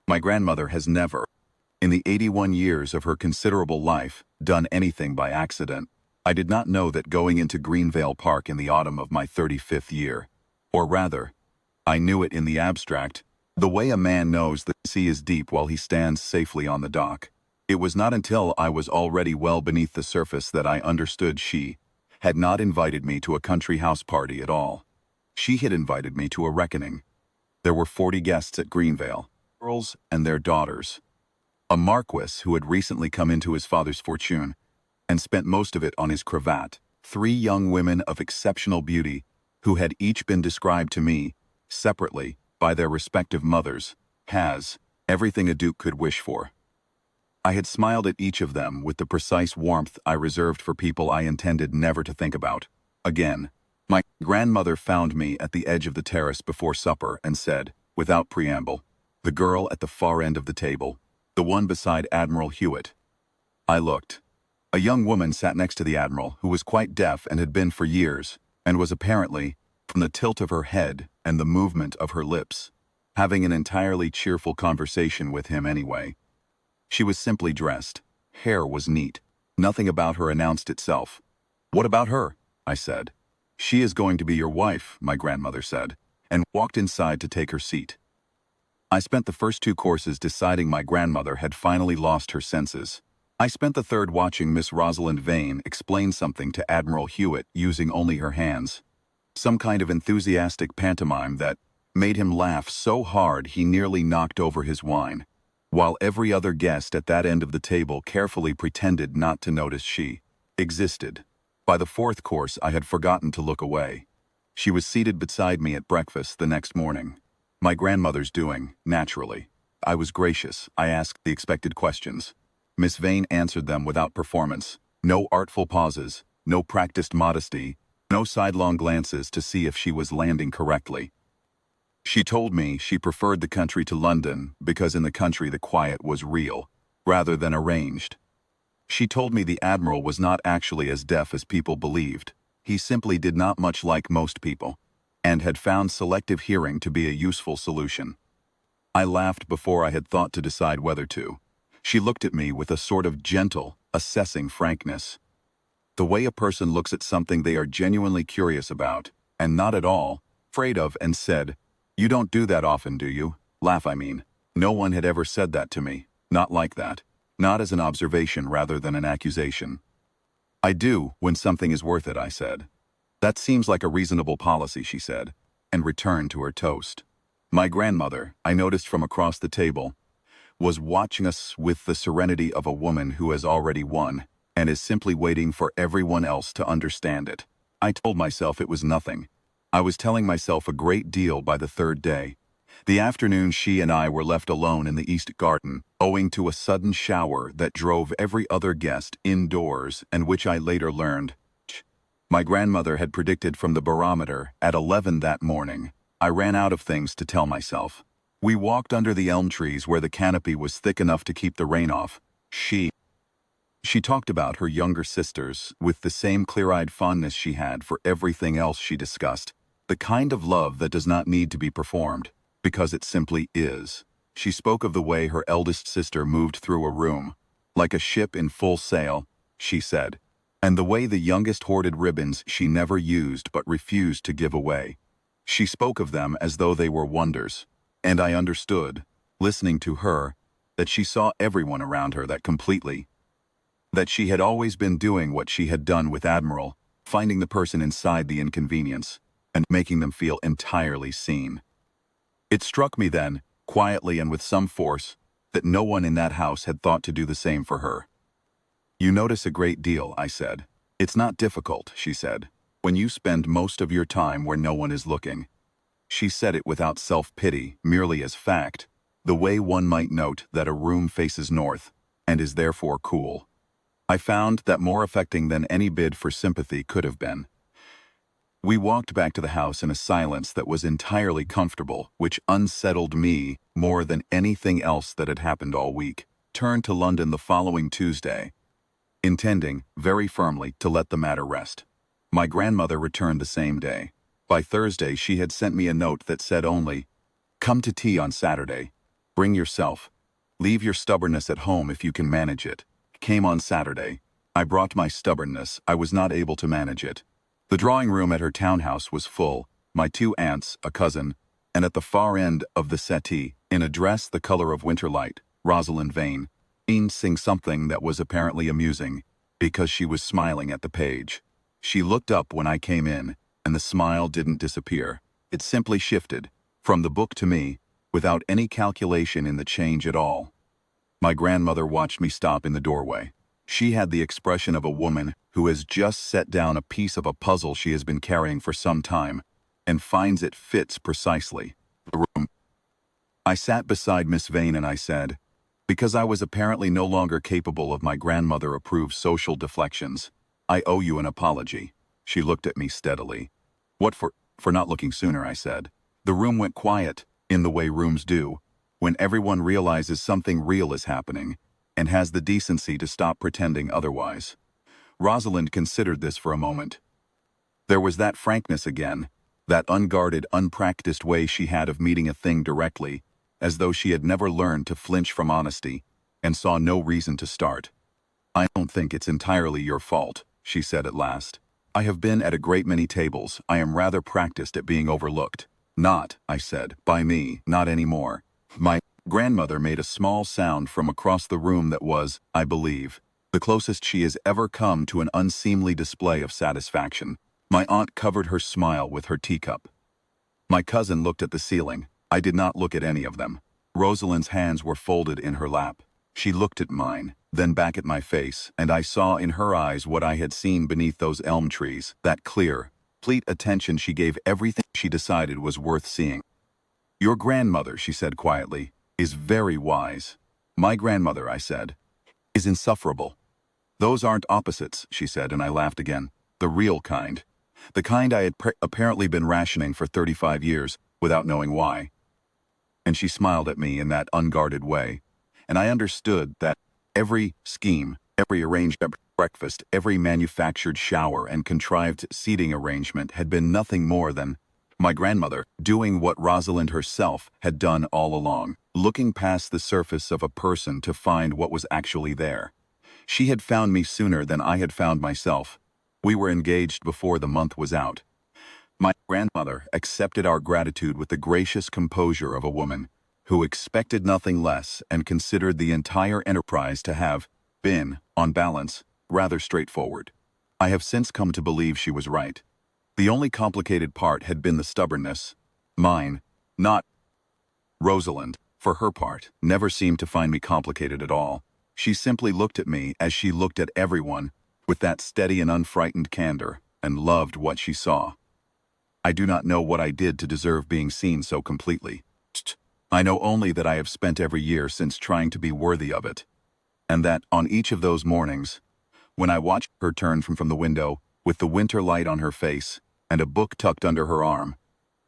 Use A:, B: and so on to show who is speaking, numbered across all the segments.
A: My grandmother has never, in the 81 years of her considerable life, done anything by accident. I did not know that going into Greenvale Park in the autumn of my 35th year, or rather, I knew it in the abstract, the way a man knows the sea is deep while he stands safely on the dock. It was not until I was already well beneath the surface that I understood she had not invited me to a country house party at all. She had invited me to a reckoning. There were 40 guests at Greenvale, girls and their daughters. A marquis who had recently come into his father's fortune and spent most of it on his cravat. 3 young women of exceptional beauty who had each been described to me, separately, by their respective mothers, as everything a duke could wish for. I had smiled at each of them with the precise warmth I reserved for people I intended never to think about again. My grandmother found me at the edge of the terrace before supper and said, without preamble, "The girl at the far end of the table, the one beside Admiral Hewitt." I looked. A young woman sat next to the Admiral, who was quite deaf and had been for years, and was apparently, from the tilt of her head and the movement of her lips, having an entirely cheerful conversation with him anyway. She was simply dressed. Hair was neat. Nothing about her announced itself. "What about her?" I said. "She is going to be your wife," my grandmother said, and walked inside to take her seat. I spent the first 2 courses deciding my grandmother had finally lost her senses. I spent the third watching Miss Rosalind Vane explain something to Admiral Hewitt using only her hands. Some kind of enthusiastic pantomime that made him laugh so hard he nearly knocked over his wine, while every other guest at that end of the table carefully pretended not to notice she existed. By the 4th course I had forgotten to look away. She was seated beside me at breakfast the next morning. My grandmother's doing, naturally. I was gracious. I asked the expected questions. Miss Vane answered them without performance. No artful pauses, no practiced modesty, no sidelong glances to see if she was landing correctly. She told me she preferred the country to London because in the country the quiet was real, rather than arranged. She told me the Admiral was not actually as deaf as people believed. He simply did not much like most people, and had found selective hearing to be a useful solution. I laughed before I had thought to decide whether to. She looked at me with a sort of gentle, assessing frankness. The way a person looks at something they are genuinely curious about, and not at all afraid of, and said, "You don't do that often, do you? Laugh, I mean." No one had ever said that to me. Not like that. Not as an observation rather than an accusation. "I do, when something is worth it," I said. "That seems like a reasonable policy," she said, and returned to her toast. My grandmother, I noticed from across the table, was watching us with the serenity of a woman who has already won, and is simply waiting for everyone else to understand it. I told myself it was nothing. I was telling myself a great deal by the 3rd day. The afternoon she and I were left alone in the East Garden, owing to a sudden shower that drove every other guest indoors and which I later learned my grandmother had predicted from the barometer at 11 that morning. I ran out of things to tell myself. We walked under the elm trees where the canopy was thick enough to keep the rain off. She talked about her younger sisters with the same clear-eyed fondness she had for everything else she discussed, the kind of love that does not need to be performed, because it simply is. She spoke of the way her eldest sister moved through a room, like a ship in full sail, she said, and the way the youngest hoarded ribbons she never used but refused to give away. She spoke of them as though they were wonders, and I understood, listening to her, that she saw everyone around her that completely. That she had always been doing what she had done with Admiral, finding the person inside the inconvenience, and making them feel entirely seen. It struck me then, quietly and with some force, that no one in that house had thought to do the same for her. "You notice a great deal," I said. "It's not difficult," she said, "when you spend most of your time where no one is looking." She said it without self-pity, merely as fact, the way one might note that a room faces north, and is therefore cool. I found that more affecting than any bid for sympathy could have been. We walked back to the house in a silence that was entirely comfortable, which unsettled me more than anything else that had happened all week. Turned to London the following Tuesday, intending, very firmly, to let the matter rest. My grandmother returned the same day. By Thursday she had sent me a note that said only, "Come to tea on Saturday." Bring yourself. Leave your stubbornness at home if you can manage it. Came on Saturday. I brought my stubbornness. I was not able to manage it. The drawing room at her townhouse was full. My 2 aunts, a cousin, and at the far end of the settee, in a dress the color of winter light, Rosalind Vane, sing something that was apparently amusing, because she was smiling at the page. She looked up when I came in, and the smile didn't disappear. It simply shifted, from the book to me, without any calculation in the change at all. My grandmother watched me stop in the doorway. She had the expression of a woman who has just set down a piece of a puzzle she has been carrying for some time, and finds it fits precisely. The room. I sat beside Miss Vane and I said, because I was apparently no longer capable of my grandmother-approved social deflections, I owe you an apology. She looked at me steadily. What for not looking sooner, I said. The room went quiet, in the way rooms do, when everyone realizes something real is happening, and has the decency to stop pretending otherwise. Rosalind considered this for a moment. There was that frankness again, that unguarded, unpracticed way she had of meeting a thing directly, as though she had never learned to flinch from honesty, and saw no reason to start. I don't think it's entirely your fault, she said at last. I have been at a great many tables. I am rather practiced at being overlooked. Not, I said, by me, not anymore. My grandmother made a small sound from across the room that was, I believe, the closest she has ever come to an unseemly display of satisfaction. My aunt covered her smile with her teacup. My cousin looked at the ceiling. I did not look at any of them. Rosalind's hands were folded in her lap. She looked at mine, then back at my face, and I saw in her eyes what I had seen beneath those elm trees, that clear, complete attention she gave everything she decided was worth seeing. Your grandmother, she said quietly, is very wise. My grandmother, I said, is insufferable. Those aren't opposites, she said, and I laughed again. The real kind. The kind I had apparently been rationing for 35 years, without knowing why. And she smiled at me in that unguarded way, and I understood that every scheme, every arranged breakfast, every manufactured shower and contrived seating arrangement had been nothing more than my grandmother doing what Rosalind herself had done all along, looking past the surface of a person to find what was actually there. She had found me sooner than I had found myself. We were engaged before the month was out. My grandmother accepted our gratitude with the gracious composure of a woman who expected nothing less and considered the entire enterprise to have been, on balance, rather straightforward. I have since come to believe she was right. The only complicated part had been the stubbornness. Mine, not Rosalind, for her part, never seemed to find me complicated at all. She simply looked at me as she looked at everyone, with that steady and unfrightened candor, and loved what she saw. I do not know what I did to deserve being seen so completely. I know only that I have spent every year since trying to be worthy of it, and that on each of those mornings, when I watched her turn from the window, with the winter light on her face, and a book tucked under her arm,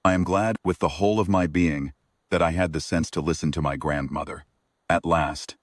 A: I am glad with the whole of my being that I had the sense to listen to my grandmother. At last,